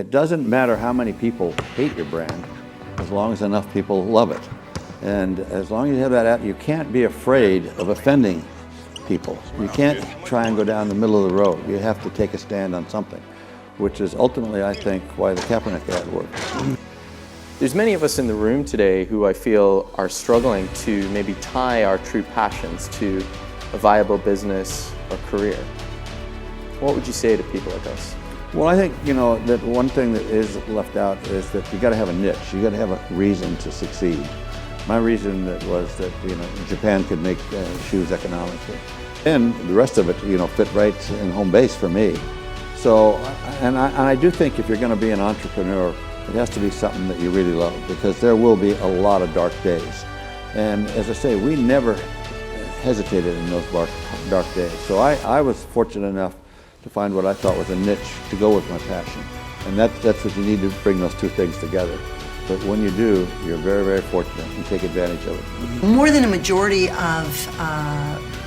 It doesn't matter how many people hate your brand, as long as enough people love it. And as long as you have that, you can't be afraid of offending people. You can't try and go down the middle of the road. You have to take a stand on something, which is ultimately, I think, why the Kaepernick ad worked. There's many of us in the room today who I feel are struggling to maybe tie our true passions to a viable business or career. What would you say to people like us? Well, I think, that one thing that is left out is that you got to have a niche. You got to have a reason to succeed. My reason was that, Japan could make shoes economically. And the rest of it, fit right in home base for me. So, and I do think if you're going to be an entrepreneur, it has to be something that you really love, because there will be a lot of dark days. And as I say, we never hesitated in those dark days. So I was fortunate enough to find what I thought was a niche to go with my passion. And that's what you need to bring those two things together. But when you do, you're very, very fortunate and take advantage of it. More than a majority of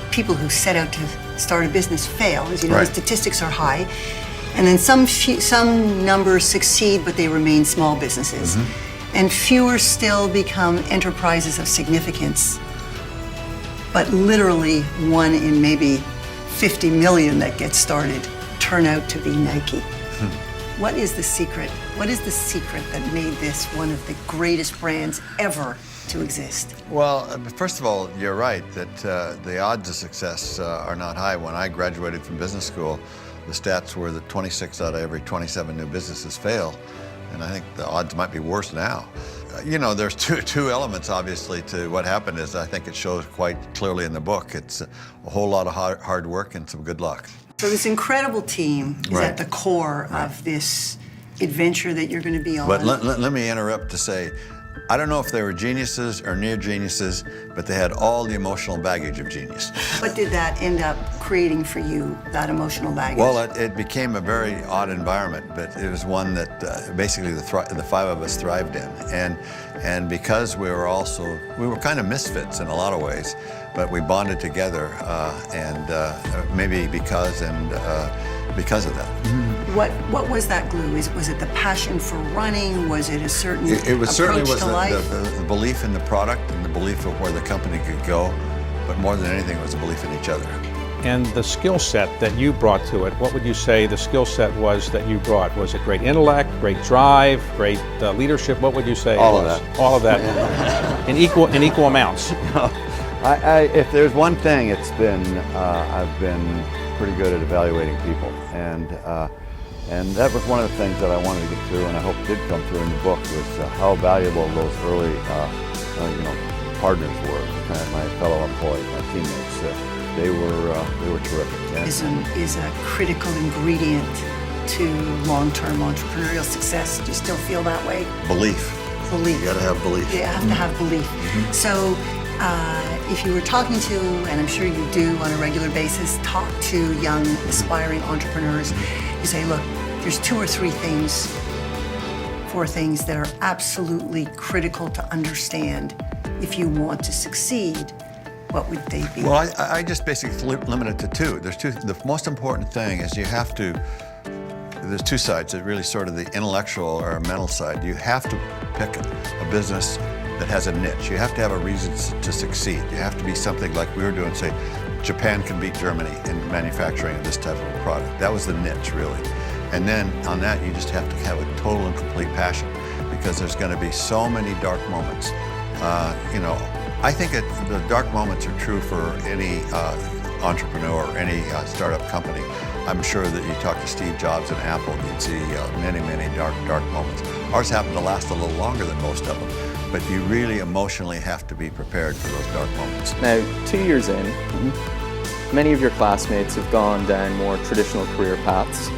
people who set out to start a business fail. As you know, Right. the statistics are high. And then some numbers succeed, but they remain small businesses. And fewer still become enterprises of significance. But literally 1 in maybe 50 million that get started turn out to be Nike. What is the secret? What is the secret that made this one of the greatest brands ever to exist? Well, first of all, you're right that the odds of success are not high. When I graduated from business school, the stats were that 26 out of every 27 new businesses fail, and I think the odds might be worse now. There's two elements, obviously, to what happened. Is I think it shows quite clearly in the book. It's a whole lot of hard work and some good luck. So this incredible team is Right. at the core of this adventure that you're going to be on. But let me interrupt to say, I don't know if they were geniuses or near geniuses, but they had all the emotional baggage of genius. What did that end up creating for you, that emotional baggage? Well, it became a very odd environment, but it was one that basically the five of us thrived in. And because we were kind of misfits in a lot of ways, but we bonded together, and maybe because of that. What was that glue? Was it the passion for running? Was it a certain It was certainly approach was to life? the belief in the product and the belief of where the company could go, but more than anything, it was a belief in each other. And the skill set that you brought to it, what would you say the skill set was that you brought? Was it great intellect, great drive, great leadership? What would you say? All of it was? that. All of that in equal amounts. If there's one thing, it's been I've been pretty good at evaluating people, and that was one of the things that I wanted to get through, and I hope did come through in the book, was how valuable those early partners were, my fellow employees, my teammates. They were terrific. Yeah. Is a critical ingredient to long-term entrepreneurial success. Do you still feel that way? Belief. Belief. You got to have belief. You have to have belief. So if you were talking to, and I'm sure you do on a regular basis, talk to young aspiring entrepreneurs, you say, look, there's 2 or 3 things, 4 things that are absolutely critical to understand if you want to succeed. What would they be? Well, I just basically limit it to 2. The most important thing is there's 2 sides. It's really sort of the intellectual or mental side. You have to pick a business that has a niche. You have to have a reason to succeed. You have to be something like we were doing, say, Japan can beat Germany in manufacturing of this type of a product. That was the niche, really. And then on that, you just have to have a total and complete passion, because there's going to be so many dark moments. I think the dark moments are true for any entrepreneur, any startup company. I'm sure that you talk to Steve Jobs and Apple, you'd see many, many dark moments. Ours happen to last a little longer than most of them, but you really emotionally have to be prepared for those dark moments. Now, 2 years in, many of your classmates have gone down more traditional career paths.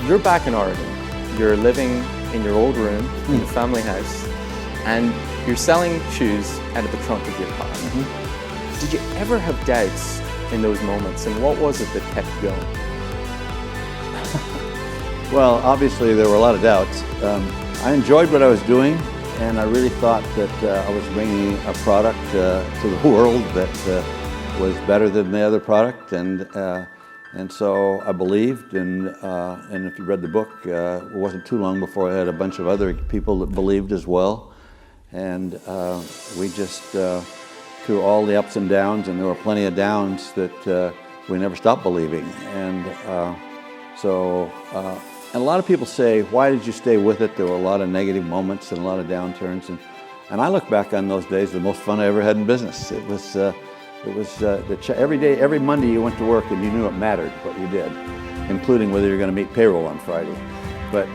You're back in Oregon. You're living in your old room in the family house, and you're selling shoes out of the trunk of your car. Did you ever have doubts in those moments, and what was it that kept you going? Well, obviously there were a lot of doubts. I enjoyed what I was doing, and I really thought that I was bringing a product to the world that was better than the other product, and And so I believed, and if you read the book, it wasn't too long before I had a bunch of other people that believed as well. And we just, through all the ups and downs, and there were plenty of downs, that we never stopped believing. And and a lot of people say, why did you stay with it? There were a lot of negative moments and a lot of downturns. And I look back on those days, the most fun I ever had in business. It was every day, every Monday you went to work and you knew it mattered what you did, including whether you're going to meet payroll on Friday. But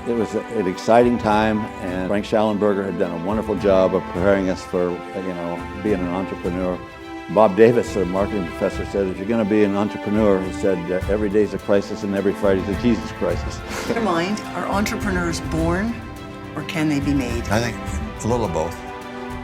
it was an exciting time, and Frank Schallenberger had done a wonderful job of preparing us for, being an entrepreneur. Bob Davis, a marketing professor, said, if you're going to be an entrepreneur, he said, every day's a crisis and every Friday's a Jesus crisis. In your mind, are entrepreneurs born, or can they be made? I think a little of both.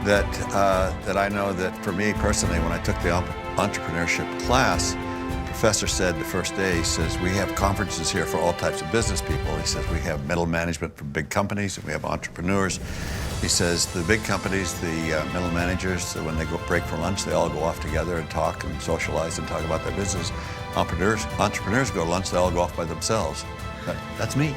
That I know that for me personally, when I took the entrepreneurship class, the professor said the first day, he says, we have conferences here for all types of business people. He says, we have middle management for big companies, and we have entrepreneurs. He says, the big companies, the middle managers, when they go break for lunch, they all go off together and talk and socialize and talk about their business. Entrepreneurs go to lunch, they all go off by themselves. That's me.